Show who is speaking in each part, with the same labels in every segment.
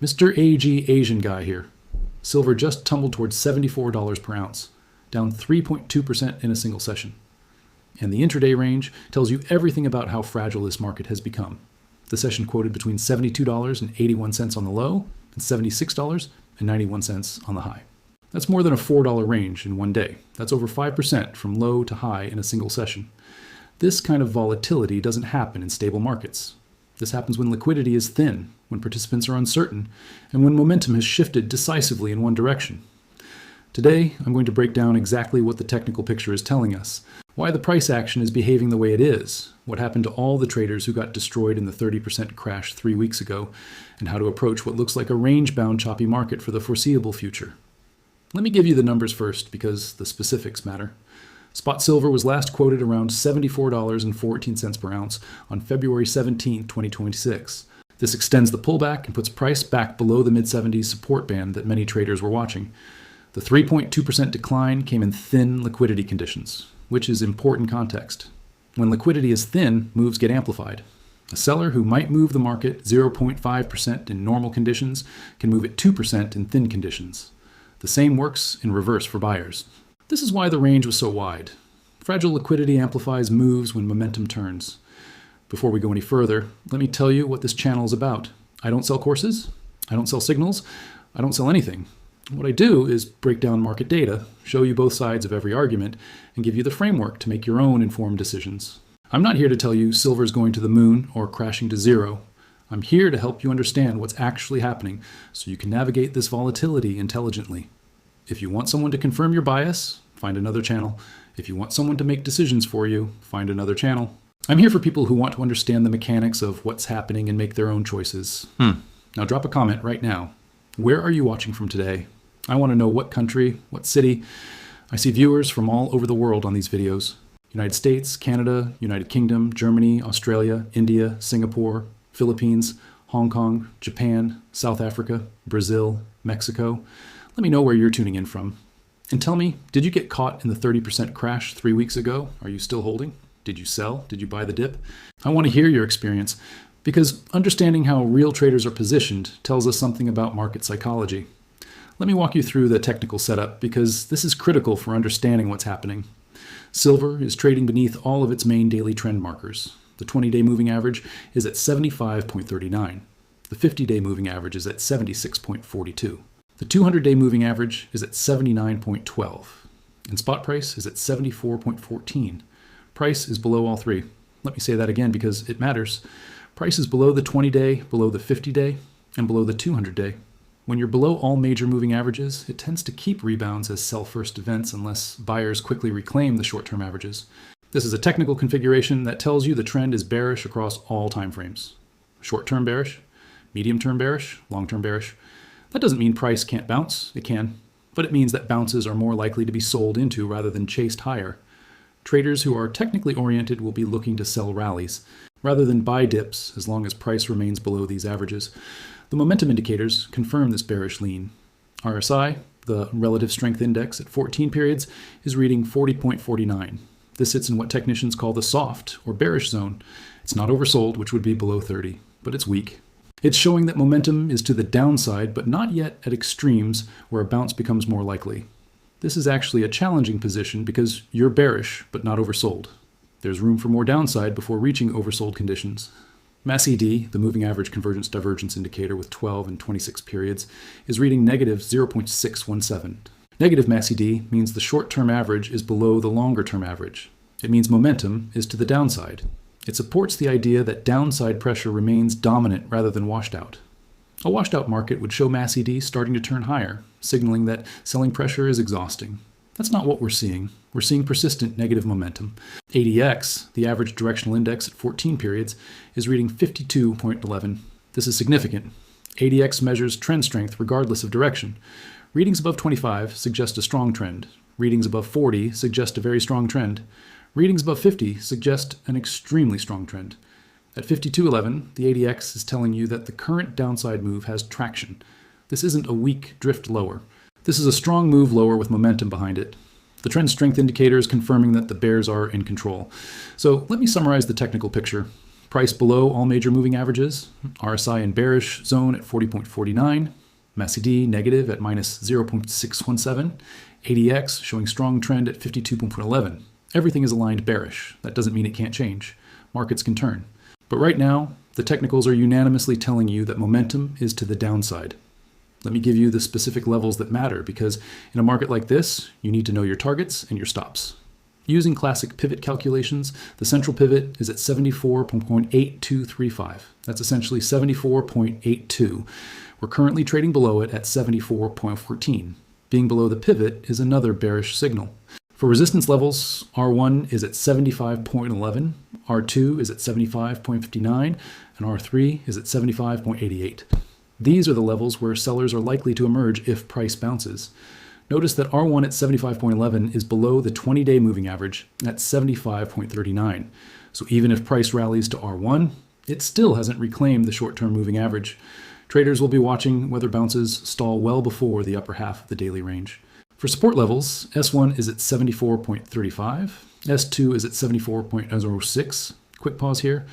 Speaker 1: Mr. AG Asian guy here. Silver just tumbled towards $74 per ounce, down 3.2% in a single session. And the intraday range tells you everything about how fragile this market has become. The session quoted between $72.81 on the low and $76.91 on the high. That's more than a $4 range in one day. That's over 5% from low to high in a single session. This kind of volatility doesn't happen in stable markets. This happens when liquidity is thin, when participants are uncertain, and when momentum has shifted decisively in one direction. Today, I'm going to break down exactly what the technical picture is telling us, why the price action is behaving the way it is, what happened to all the traders who got destroyed in the 30% crash 3 weeks ago, and how to approach what looks like a range-bound choppy market for the foreseeable future. Let me give you the numbers first, because the specifics matter. Spot silver was last quoted around $74.14 per ounce on February 17, 2026. This extends the pullback and puts price back below the mid-70s support band that many traders were watching. The 3.2% decline came in thin liquidity conditions, which is important context. When liquidity is thin, moves get amplified. A seller who might move the market 0.5% in normal conditions can move it 2% in thin conditions. The same works in reverse for buyers. This is why the range was so wide. Fragile liquidity amplifies moves when momentum turns. Before we go any further, let me tell you what this channel is about. I don't sell courses, I don't sell signals, I don't sell anything. What I do is break down market data, show you both sides of every argument, and give you the framework to make your own informed decisions. I'm not here to tell you silver's going to the moon or crashing to zero. I'm here to help you understand what's actually happening so you can navigate this volatility intelligently. If you want someone to confirm your bias, find another channel. If you want someone to make decisions for you, find another channel. I'm here for people who want to understand the mechanics of what's happening and make their own choices. Now drop a comment right now. Where are you watching from today? I want to know what country, what city. I see viewers from all over the world on these videos. United States, Canada, United Kingdom, Germany, Australia, India, Singapore, Philippines, Hong Kong, Japan, South Africa, Brazil, Mexico. Let me know where you're tuning in from. And tell me, did you get caught in the 30% crash 3 weeks ago? Are you still holding? Did you sell? Did you buy the dip? I want to hear your experience, because understanding how real traders are positioned tells us something about market psychology. Let me walk you through the technical setup, because this is critical for understanding what's happening. Silver is trading beneath all of its main daily trend markers. The 20-day moving average is at 75.39. The 50-day moving average is at 76.42. The 200-day moving average is at 79.12, and spot price is at 74.14. Price is below all three. Let me say that again because it matters. Price is below the 20-day, below the 50-day, and below the 200-day. When you're below all major moving averages, it tends to keep rebounds as sell-first events unless buyers quickly reclaim the short-term averages. This is a technical configuration that tells you the trend is bearish across all time frames. Short-term bearish, medium-term bearish, long-term bearish. That doesn't mean price can't bounce. It can. But it means that bounces are more likely to be sold into rather than chased higher. Traders who are technically oriented will be looking to sell rallies, rather than buy dips as long as price remains below these averages. The momentum indicators confirm this bearish lean. RSI, the relative strength index at 14 periods, is reading 40.49. This sits in what technicians call the soft or bearish zone. It's not oversold, which would be below 30, but it's weak. It's showing that momentum is to the downside, but not yet at extremes where a bounce becomes more likely. This is actually a challenging position because you're bearish, but not oversold. There's room for more downside before reaching oversold conditions. MACD, the moving average convergence divergence indicator with 12 and 26 periods, is reading negative 0.617. Negative MACD means the short-term average is below the longer-term average. It means momentum is to the downside. It supports the idea that downside pressure remains dominant rather than washed out. A washed out market would show MACD starting to turn higher, signaling that selling pressure is exhausting. That's not what we're seeing. We're seeing persistent negative momentum. ADX, the average directional index at 14 periods, is reading 52.11. This is significant. ADX measures trend strength regardless of direction. Readings above 25 suggest a strong trend. Readings above 40 suggest a very strong trend. Readings above 50 suggest an extremely strong trend. At 52.11, the ADX is telling you that the current downside move has traction. This isn't a weak drift lower. This is a strong move lower with momentum behind it. The trend strength indicator is confirming that the bears are in control. So let me summarize the technical picture. Price below all major moving averages. RSI in bearish zone at 40.49. MACD negative at minus 0.617. ADX showing strong trend at 52.11. Everything is aligned bearish. That doesn't mean it can't change. Markets can turn. But right now, the technicals are unanimously telling you that momentum is to the downside. Let me give you the specific levels that matter, because in a market like this, you need to know your targets and your stops. Using classic pivot calculations, the central pivot is at 74.8235. That's essentially 74.82. We're currently trading below it at 74.14. Being below the pivot is another bearish signal. For resistance levels, R1 is at 75.11, R2 is at 75.59, and R3 is at 75.88. These are the levels where sellers are likely to emerge if price bounces. Notice that R1 at 75.11 is below the 20-day moving average at 75.39. So even if price rallies to R1, it still hasn't reclaimed the short-term moving average. Traders will be watching whether bounces stall well before the upper half of the daily range. For support levels, S1 is at 74.35, S2 is at 74.06. Quick pause here.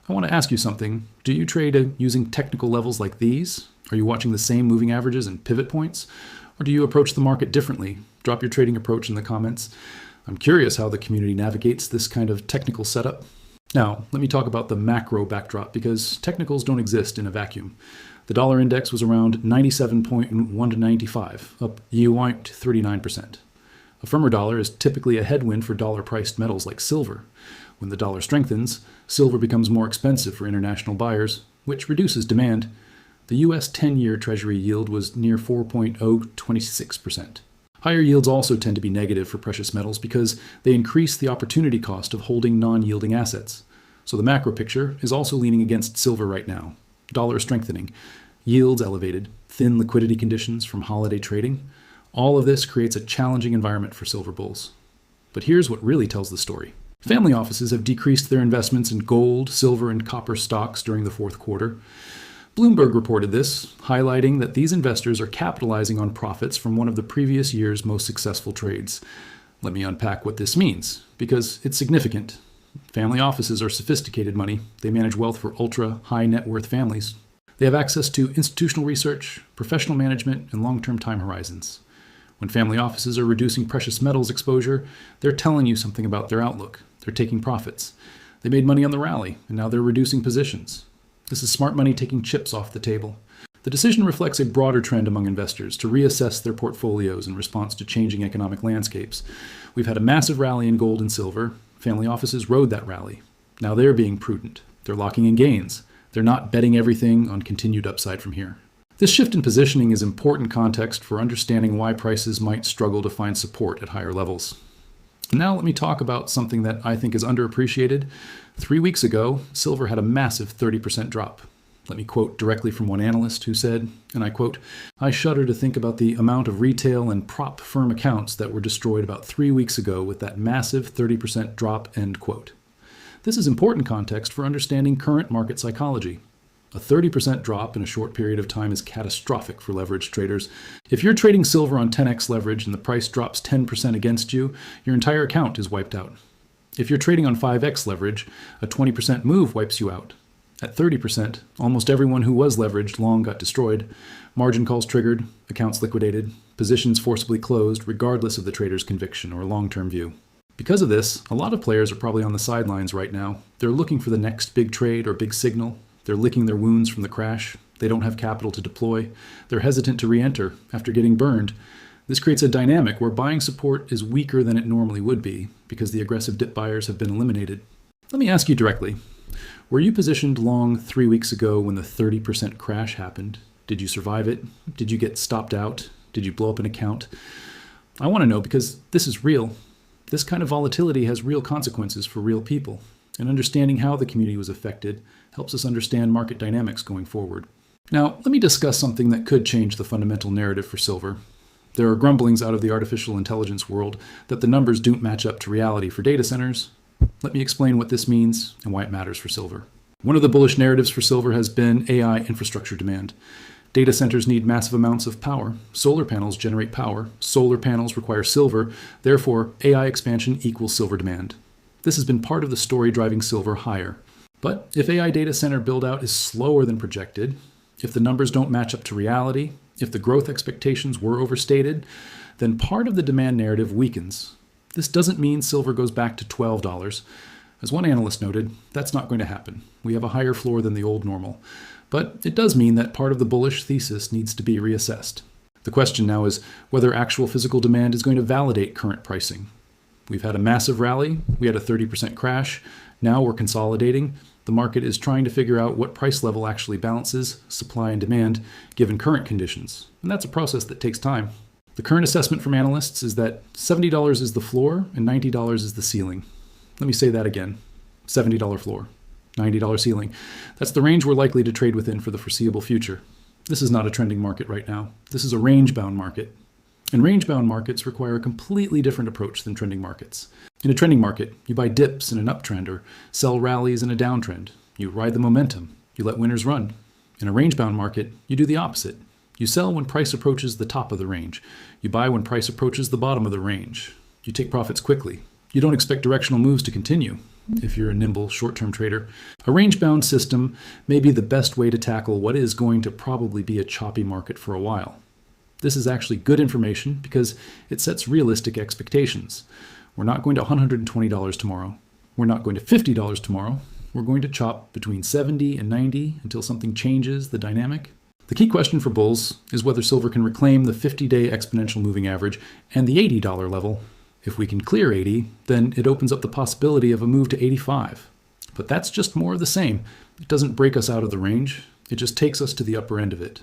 Speaker 1: I want to ask you something. Do you trade using technical levels like these? Are you watching the same moving averages and pivot points? Or do you approach the market differently? Drop your trading approach in the comments. I'm curious how the community navigates this kind of technical setup. Now, let me talk about the macro backdrop, because technicals don't exist in a vacuum. The dollar index was around 97.195, up year-wide 39%. A firmer dollar is typically a headwind for dollar-priced metals like silver. When the dollar strengthens, silver becomes more expensive for international buyers, which reduces demand. The U.S. 10-year Treasury yield was near 4.026%. Higher yields also tend to be negative for precious metals because they increase the opportunity cost of holding non-yielding assets. So the macro picture is also leaning against silver right now. Dollar strengthening, yields elevated, thin liquidity conditions from holiday trading. All of this creates a challenging environment for silver bulls. But here's what really tells the story. Family offices have decreased their investments in gold, silver, and copper stocks during the fourth quarter. Bloomberg reported this, highlighting that these investors are capitalizing on profits from one of the previous year's most successful trades. Let me unpack what this means, because it's significant. Family offices are sophisticated money. They manage wealth for ultra-high net worth families. They have access to institutional research, professional management, and long-term time horizons. When family offices are reducing precious metals exposure, they're telling you something about their outlook. They're taking profits. They made money on the rally, and now they're reducing positions. This is smart money taking chips off the table. The decision reflects a broader trend among investors to reassess their portfolios in response to changing economic landscapes. We've had a massive rally in gold and silver. Family offices rode that rally. Now they're being prudent. They're locking in gains. They're not betting everything on continued upside from here. This shift in positioning is important context for understanding why prices might struggle to find support at higher levels. And now let me talk about something that I think is underappreciated. 3 weeks ago, silver had a massive 30% drop. Let me quote directly from one analyst who said, and I quote, "I shudder to think about the amount of retail and prop firm accounts that were destroyed about 3 weeks ago with that massive 30% drop," end quote. This is important context for understanding current market psychology. A 30% drop in a short period of time is catastrophic for leveraged traders. If you're trading silver on 10x leverage and the price drops 10% against you, your entire account is wiped out. If you're trading on 5x leverage, a 20% move wipes you out. At 30%, almost everyone who was leveraged long got destroyed. Margin calls triggered, accounts liquidated, positions forcibly closed regardless of the trader's conviction or long-term view. Because of this, a lot of players are probably on the sidelines right now. They're looking for the next big trade or big signal. They're licking their wounds from the crash. They don't have capital to deploy. They're hesitant to re-enter after getting burned. This creates a dynamic where buying support is weaker than it normally would be because the aggressive dip buyers have been eliminated. Let me ask you directly. Were you positioned long 3 weeks ago when the 30% crash happened? Did you survive it? Did you get stopped out? Did you blow up an account? I want to know because this is real. This kind of volatility has real consequences for real people, and understanding how the community was affected helps us understand market dynamics going forward. Now, let me discuss something that could change the fundamental narrative for silver. There are grumblings out of the artificial intelligence world that the numbers don't match up to reality for data centers. Let me explain what this means and why it matters for silver. One of the bullish narratives for silver has been AI infrastructure demand. Data centers need massive amounts of power. Solar panels generate power. Solar panels require silver. Therefore, AI expansion equals silver demand. This has been part of the story driving silver higher. But if AI data center build-out is slower than projected, if the numbers don't match up to reality, if the growth expectations were overstated, then part of the demand narrative weakens. This doesn't mean silver goes back to $12. As one analyst noted, that's not going to happen. We have a higher floor than the old normal. But it does mean that part of the bullish thesis needs to be reassessed. The question now is whether actual physical demand is going to validate current pricing. We've had a massive rally, we had a 30% crash, now we're consolidating. The market is trying to figure out what price level actually balances supply and demand given current conditions. And that's a process that takes time. The current assessment from analysts is that $70 is the floor and $90 is the ceiling. Let me say that again. $70 floor, $90 ceiling. That's the range we're likely to trade within for the foreseeable future. This is not a trending market right now. This is a range-bound market. And range-bound markets require a completely different approach than trending markets. In a trending market, you buy dips in an uptrend or sell rallies in a downtrend. You ride the momentum. You let winners run. In a range-bound market, you do the opposite. You sell when price approaches the top of the range. You buy when price approaches the bottom of the range. You take profits quickly. You don't expect directional moves to continue if you're a nimble short-term trader. A range-bound system may be the best way to tackle what is going to probably be a choppy market for a while. This is actually good information because it sets realistic expectations. We're not going to $120 tomorrow. We're not going to $50 tomorrow. We're going to chop between 70 and 90 until something changes the dynamic. The key question for bulls is whether silver can reclaim the 50-day exponential moving average and the $80 level. If we can clear 80, then it opens up the possibility of a move to 85. But that's just more of the same. It doesn't break us out of the range. It just takes us to the upper end of it.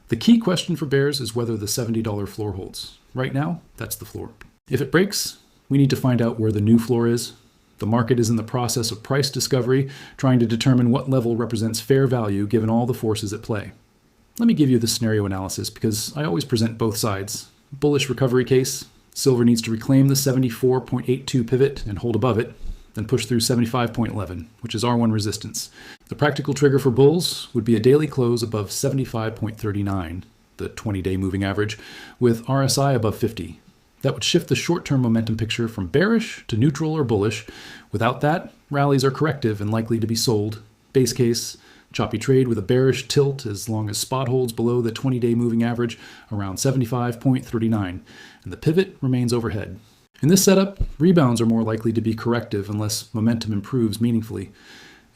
Speaker 1: The key question for bears is whether the $70 floor holds. Right now, that's the floor. If it breaks, we need to find out where the new floor is. The market is in the process of price discovery, trying to determine what level represents fair value given all the forces at play. Let me give you the scenario analysis because I always present both sides. Bullish recovery case, silver needs to reclaim the 74.82 pivot and hold above it, then push through 75.11, which is R1 resistance. The practical trigger for bulls would be a daily close above 75.39, the 20-day moving average, with RSI above 50. That would shift the short-term momentum picture from bearish to neutral or bullish. Without that, rallies are corrective and likely to be sold. Base case, choppy trade with a bearish tilt as long as spot holds below the 20-day moving average around 75.39, and the pivot remains overhead. In this setup, rebounds are more likely to be corrective unless momentum improves meaningfully.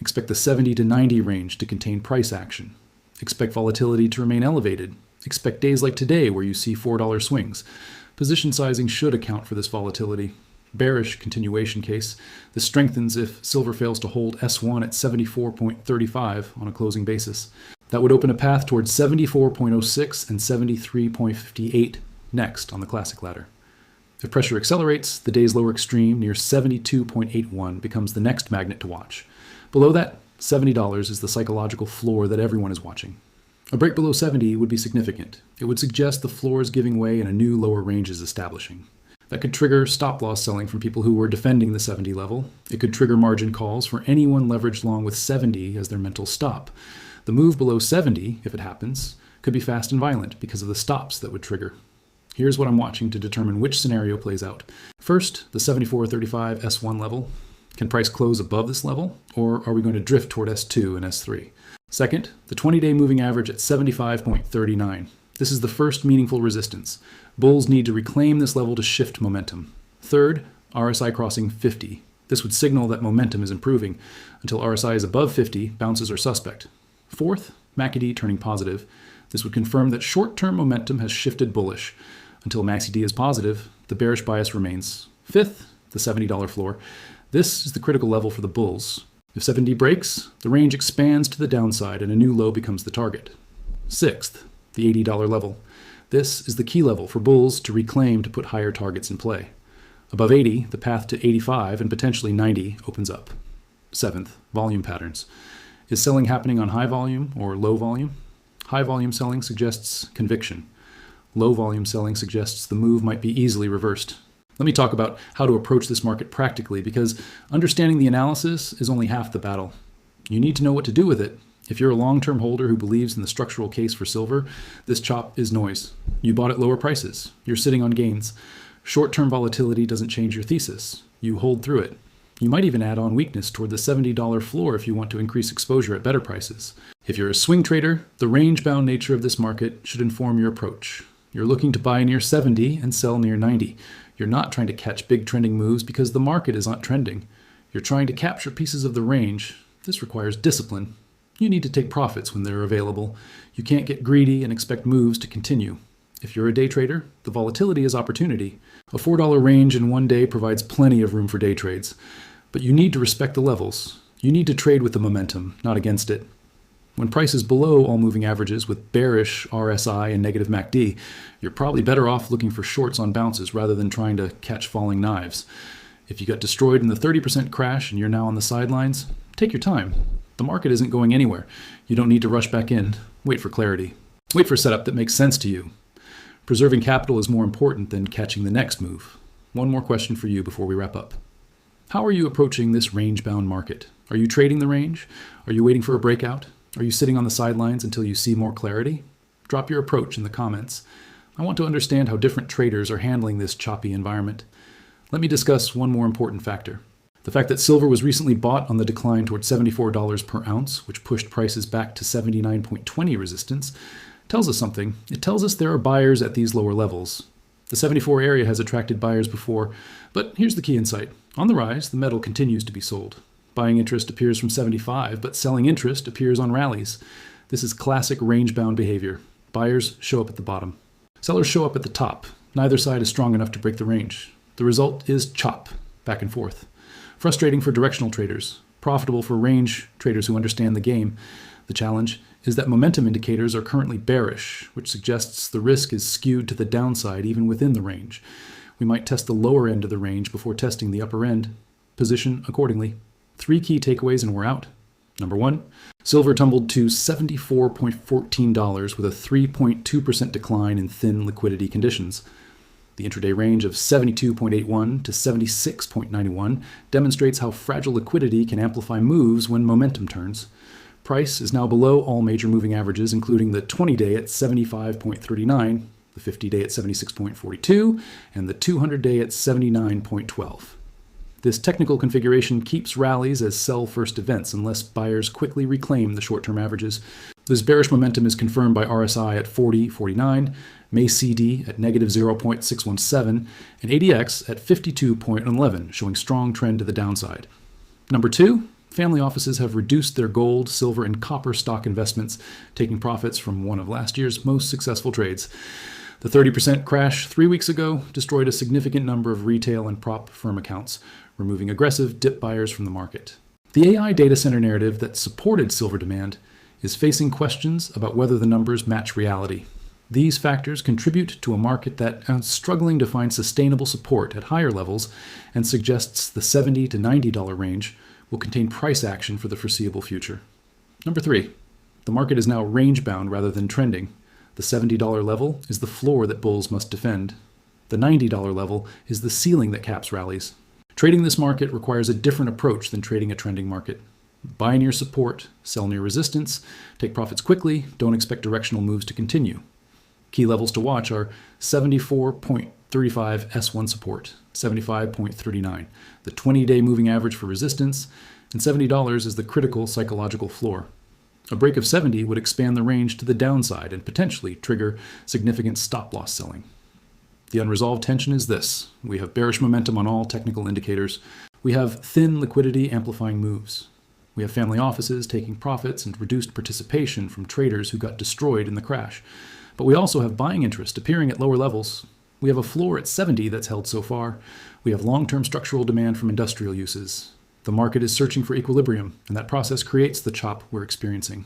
Speaker 1: Expect the 70 to 90 range to contain price action. Expect volatility to remain elevated. Expect days like today where you see $4 swings. Position sizing should account for this volatility. Bearish continuation case. This strengthens if silver fails to hold S1 at 74.35 on a closing basis. That would open a path towards 74.06 and 73.58 next on the classic ladder. If pressure accelerates, the day's lower extreme near 72.81 becomes the next magnet to watch. Below that, $70 is the psychological floor that everyone is watching. A break below 70 would be significant. It would suggest the floor is giving way and a new lower range is establishing. That could trigger stop-loss selling from people who were defending the 70 level. It could trigger margin calls for anyone leveraged long with 70 as their mental stop. The move below 70, if it happens, could be fast and violent because of the stops that would trigger. Here's what I'm watching to determine which scenario plays out. First, the 74.35 S1 level. Can price close above this level, or are we going to drift toward S2 and S3? Second, the 20-day moving average at 75.39. This is the first meaningful resistance. Bulls need to reclaim this level to shift momentum. Third, RSI crossing 50. This would signal that momentum is improving. Until RSI is above 50, bounces are suspect. Fourth, MACD turning positive. This would confirm that short-term momentum has shifted bullish. Until MACD is positive, the bearish bias remains. Fifth, the $70 floor. This is the critical level for the bulls. If 70 breaks, the range expands to the downside and a new low becomes the target. Sixth, the $80 level. This is the key level for bulls to reclaim to put higher targets in play. Above 80, the path to 85 and potentially 90 opens up. Seventh, volume patterns. Is selling happening on high volume or low volume? High volume selling suggests conviction. Low volume selling suggests the move might be easily reversed. Let me talk about how to approach this market practically, because understanding the analysis is only half the battle. You need to know what to do with it. If you're a long-term holder who believes in the structural case for silver, this chop is noise. You bought at lower prices. You're sitting on gains. Short-term volatility doesn't change your thesis. You hold through it. You might even add on weakness toward the $70 floor if you want to increase exposure at better prices. If you're a swing trader, the range-bound nature of this market should inform your approach. You're looking to buy near 70 and sell near 90. You're not trying to catch big trending moves because the market is not trending. You're trying to capture pieces of the range. This requires discipline. You need to take profits when they're available. You can't get greedy and expect moves to continue. If you're a day trader, the volatility is opportunity. A $4 range in one day provides plenty of room for day trades. But you need to respect the levels. You need to trade with the momentum, not against it. When price is below all moving averages with bearish RSI and negative MACD, you're probably better off looking for shorts on bounces rather than trying to catch falling knives. If you got destroyed in the 30% crash and you're now on the sidelines, take your time. The market isn't going anywhere. You don't need to rush back in. Wait for clarity. Wait for a setup that makes sense to you. Preserving capital is more important than catching the next move. One more question for you before we wrap up. How are you approaching this range-bound market? Are you trading the range? Are you waiting for a breakout? Are you sitting on the sidelines until you see more clarity? Drop your approach in the comments. I want to understand how different traders are handling this choppy environment. Let me discuss one more important factor. The fact that silver was recently bought on the decline toward $74 per ounce, which pushed prices back to 79.20 resistance, tells us something. It tells us there are buyers at these lower levels. The 74 area has attracted buyers before, but here's the key insight. On the rise, the metal continues to be sold. Buying interest appears from 75, but selling interest appears on rallies. This is classic range-bound behavior. Buyers show up at the bottom. Sellers show up at the top. Neither side is strong enough to break the range. The result is chop, back and forth. Frustrating for directional traders, profitable for range traders who understand the game. The challenge is that momentum indicators are currently bearish, which suggests the risk is skewed to the downside even within the range. We might test the lower end of the range before testing the upper end. Position accordingly. 3 key takeaways and we're out. Number 1, silver tumbled to $74.14 with a 3.2% decline in thin liquidity conditions. The intraday range of 72.81 to 76.91 demonstrates how fragile liquidity can amplify moves when momentum turns. Price is now below all major moving averages, including the 20-day at 75.39, the 50-day at 76.42, and the 200-day at 79.12. This technical configuration keeps rallies as sell-first events unless buyers quickly reclaim the short-term averages. This bearish momentum is confirmed by RSI at 40.49, MACD at negative 0.617, and ADX at 52.11, showing strong trend to the downside. Number 2, family offices have reduced their gold, silver, and copper stock investments, taking profits from one of last year's most successful trades. The 30% crash 3 weeks ago destroyed a significant number of retail and prop firm accounts, removing aggressive dip buyers from the market. The AI data center narrative that supported silver demand is facing questions about whether the numbers match reality. These factors contribute to a market that is struggling to find sustainable support at higher levels and suggests the $70 to $90 range will contain price action for the foreseeable future. Number 3, the market is now range-bound rather than trending. The $70 level is the floor that bulls must defend. The $90 level is the ceiling that caps rallies. Trading this market requires a different approach than trading a trending market. Buy near support, sell near resistance, take profits quickly, don't expect directional moves to continue. Key levels to watch are 74.35 S1 support, 75.39, the 20-day moving average for resistance, and $70 is the critical psychological floor. A break of 70 would expand the range to the downside and potentially trigger significant stop-loss selling. The unresolved tension is this. We have bearish momentum on all technical indicators. We have thin liquidity amplifying moves. We have family offices taking profits and reduced participation from traders who got destroyed in the crash. But we also have buying interest appearing at lower levels. We have a floor at 70 that's held so far. We have long-term structural demand from industrial uses. The market is searching for equilibrium, and that process creates the chop we're experiencing.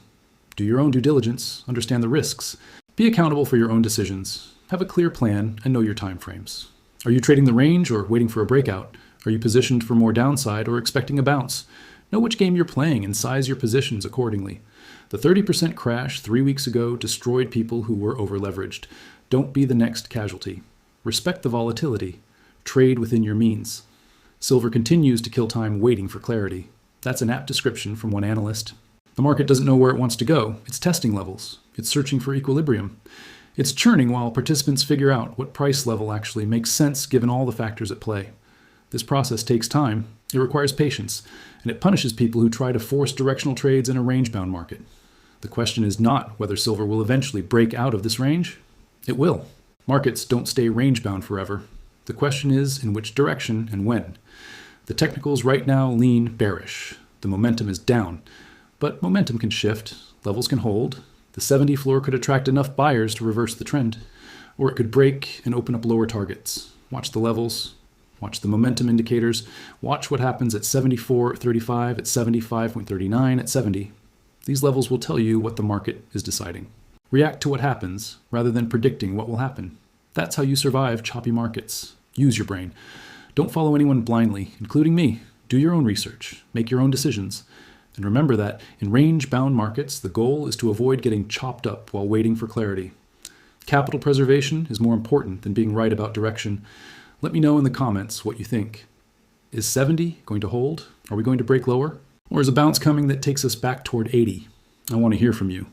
Speaker 1: Do your own due diligence, understand the risks, be accountable for your own decisions, have a clear plan, and know your time frames. Are you trading the range or waiting for a breakout? Are you positioned for more downside or expecting a bounce? Know which game you're playing and size your positions accordingly. The 30% crash 3 weeks ago destroyed people who were over-leveraged. Don't be the next casualty. Respect the volatility. Trade within your means. Silver continues to kill time waiting for clarity. That's an apt description from one analyst. The market doesn't know where it wants to go. It's testing levels. It's searching for equilibrium. It's churning while participants figure out what price level actually makes sense given all the factors at play. This process takes time, it requires patience, and it punishes people who try to force directional trades in a range-bound market. The question is not whether silver will eventually break out of this range. It will. Markets don't stay range-bound forever. The question is in which direction and when. The technicals right now lean bearish. The momentum is down, but momentum can shift, levels can hold. The 70 floor could attract enough buyers to reverse the trend, or it could break and open up lower targets. Watch the levels, watch the momentum indicators, watch what happens at 74.35, at 75.39, at 70. These levels will tell you what the market is deciding. React to what happens rather than predicting what will happen. That's how you survive choppy markets. Use your brain. Don't follow anyone blindly, including me. Do your own research, make your own decisions. And remember that in range-bound markets, the goal is to avoid getting chopped up while waiting for clarity. Capital preservation is more important than being right about direction. Let me know in the comments what you think. Is 70 going to hold? Are we going to break lower? Or is a bounce coming that takes us back toward 80? I want to hear from you.